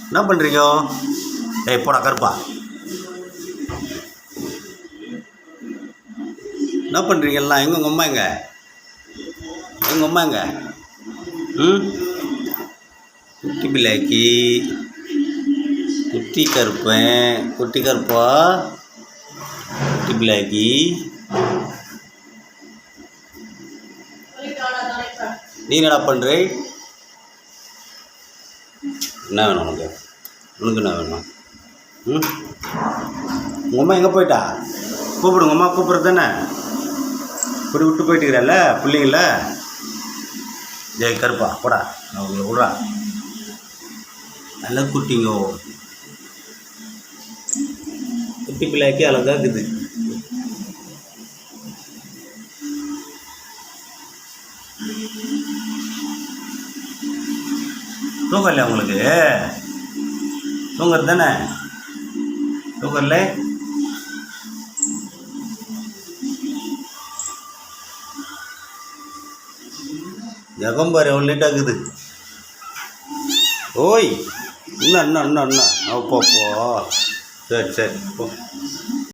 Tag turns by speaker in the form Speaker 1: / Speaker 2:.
Speaker 1: என்ன பண்ணுறீங்க? ஏய் போடா கருப்பா. என்ன பண்ணுறீங்க எல்லாம்? எங்கே உங்கள் அம்மா எங்க? எங்கள் அம்மா எங்க? குட்டி பிள்ளைக்கு குட்டி கருப்பேன், குட்டி கருப்பா, குட்டி பிள்ளைக்கு நீ என்னடா பண்ணுற? என்ன வேணும் உனக்கு? உனக்கு என்ன வேணும்? உங்கள் அம்மா எங்கே போயிட்டா? கூப்பிடுங்க அம்மா, கூப்பிட்றது தானே. இப்படி விட்டு போயிட்டுக்கிறல்ல பிள்ளைங்கள. ஜெய் கருப்பா போடா, நான் உங்களை விட்றா. நல்லா குட்டிங்கோ, குட்டி பிள்ளைக்கு அழகாக இருக்குது. தூக்கம் இல்லை உங்களுக்கு? தூங்குறது தானே? தூக்கம் இல்லை? ஜகம்பார் எவ்வளோ லேட்டாக இருக்குது. ஓய் இன்னும் அப்போ சரி சரி போ.